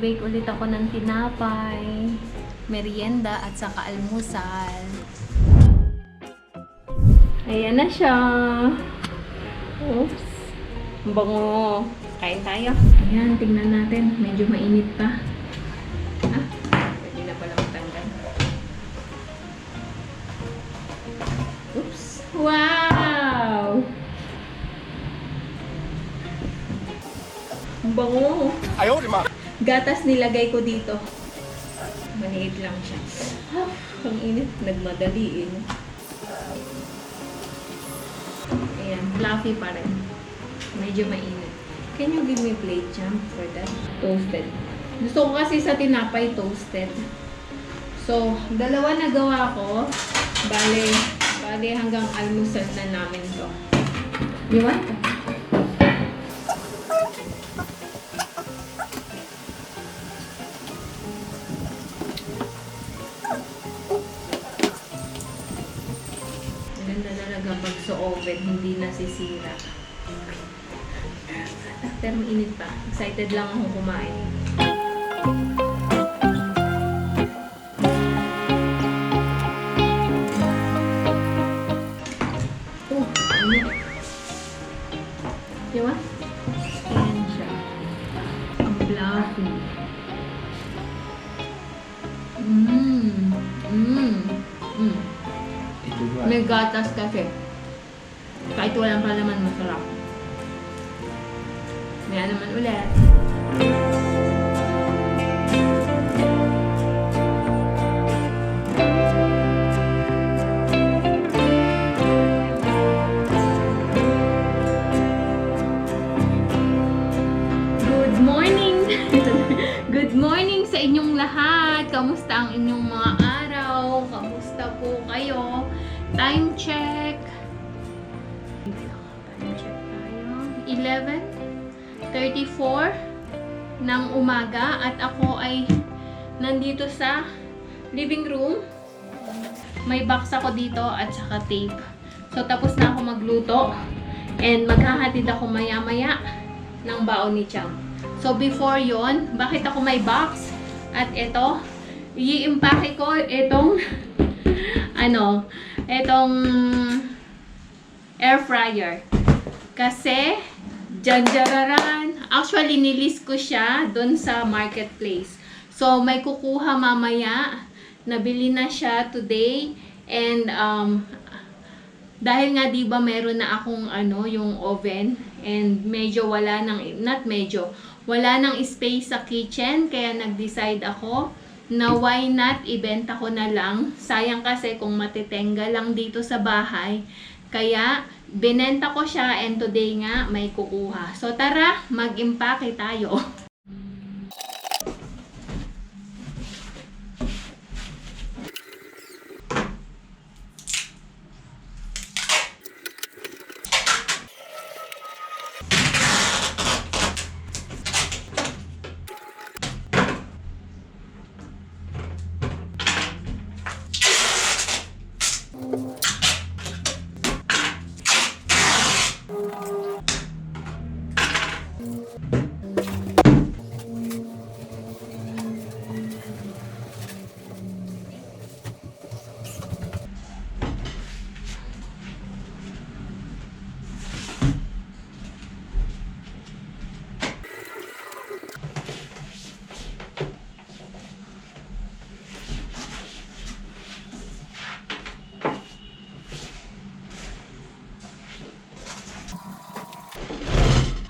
Mag-bake ulit ako ng tinapay, merienda at saka almusal. Ayan na siya. Oops. Ang bango. Kain tayo. Ayan, tingnan natin. Medyo mainit pa. Ah, pwede na pala matanggal. Oops. Wow! Ang bango. Ayaw, di ma. Gatas nilagay ko dito. Maliit lang siya. Ah, ang init. Nagmadali eh. Ayan, fluffy pa rin. Medyo mainit. Can you give me a plate, Champ, for that? Toasted. Gusto ko kasi sa tinapay, toasted. So, dalawa na gawa ko. Bale hanggang almusal na namin to. You want? Maganda talaga pag sa oven, hindi nasisira. Pero mainit pa. Excited lang akong kumain. Oh, init. Diba? Ayan siya. Ang fluffy. May gatas kasi. Kahit walang palaman, masarap. Maya naman ulit. Good morning! Good morning sa inyong lahat! Kamusta ang inyong mga araw? Kamusta po kayo? Time check. Time check tayo. 11:34 ng umaga at ako ay nandito sa living room. May box ako dito at saka tape. So tapos na ako magluto and maghahatid ako maya-maya ng baon ni Cham. So before yon, bakit ako may box? At ito, i-impake ko itong itong air fryer. Kasi janjararan. Actually, nilist ko siya doon sa marketplace. So, may kukuha mamaya. Nabili na siya today. And, dahil nga diba meron na akong yung oven. And medyo wala nang space sa kitchen. Kaya nag-decide ako na why not ibenta ko na lang. Sayang kasi kung matitenga lang dito sa bahay. Kaya, binenta ko siya and today nga may kukuha. So tara, mag-impake tayo.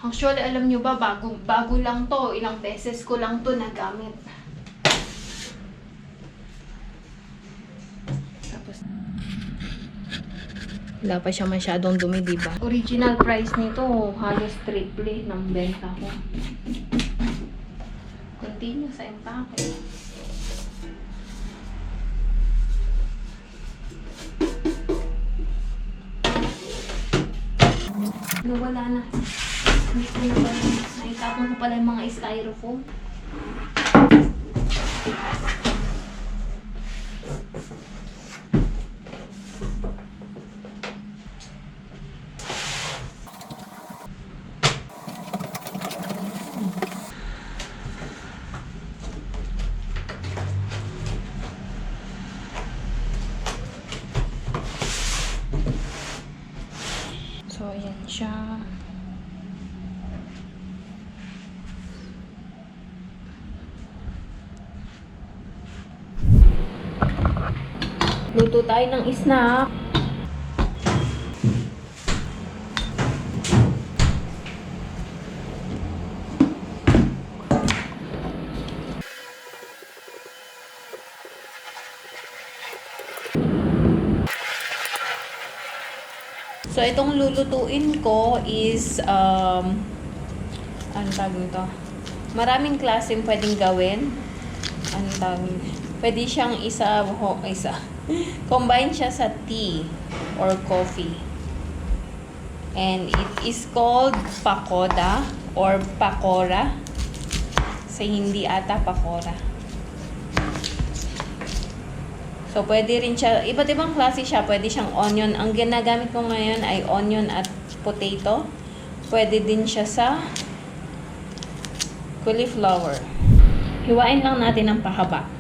Actually, alam nyo ba, bago lang to. Ilang beses ko lang to nagamit. Tapos, wala pa siya masyadong dumi, diba? Original price nito, halos triple ng benta ko. Continue sa empake. Nawala na. Hindi ko na pala. Naitapon ko pala yung mga styrofoam. Luto tayo ng snack. So, itong lulutuin ko is, ano tawag nito? Maraming klaseng pwedeng gawin. Ano tawag nito? Pwede siyang isa. Combine siya sa tea or coffee. And it is called pakoda or pakora. Sa hindi ata pakora. So, pwede rin siya, iba't ibang klase siya. Pwede siyang onion. Ang ginagamit ko ngayon ay onion at potato. Pwede din siya sa cauliflower. Hiwain lang natin ng pahaba.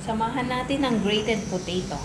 Samahan natin ng grated potato.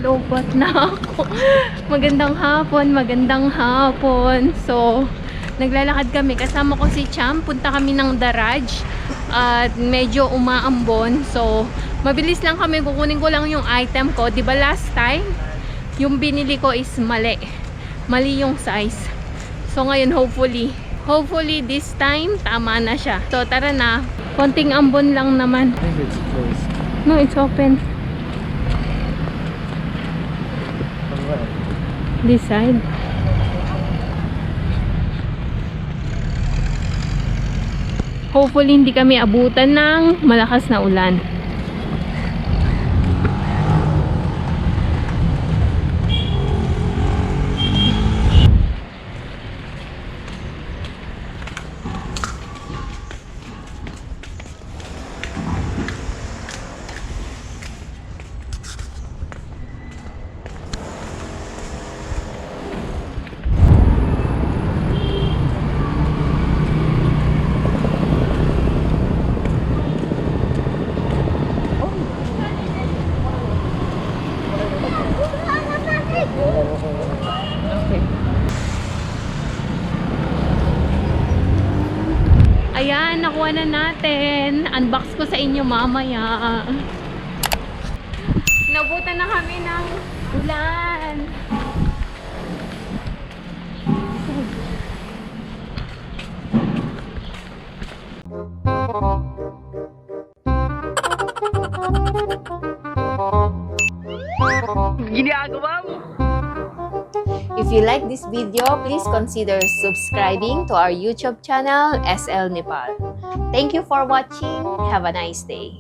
Lobat na ako. Magandang hapon. So, naglalakad kami. Kasama ko si Cham. Punta kami ng Daraj. At medyo umaambon. So, mabilis lang kami. Kukunin ko lang yung item ko. Diba last time, yung binili ko is mali. Mali yung size. So, ngayon hopefully this time, tama na siya. So, tara na. Konting ambon lang naman. I think it's closed. No, it's open. This side. Hopefully hindi kami abutan ng malakas na ulan. Ayan, nakuha na natin. Unbox ko sa inyo mamaya. Nabutan na kami ng ulan. Ginagawa mo. If you like this video, please consider subscribing to our YouTube channel, SL Nepal. Thank you for watching. Have a nice day.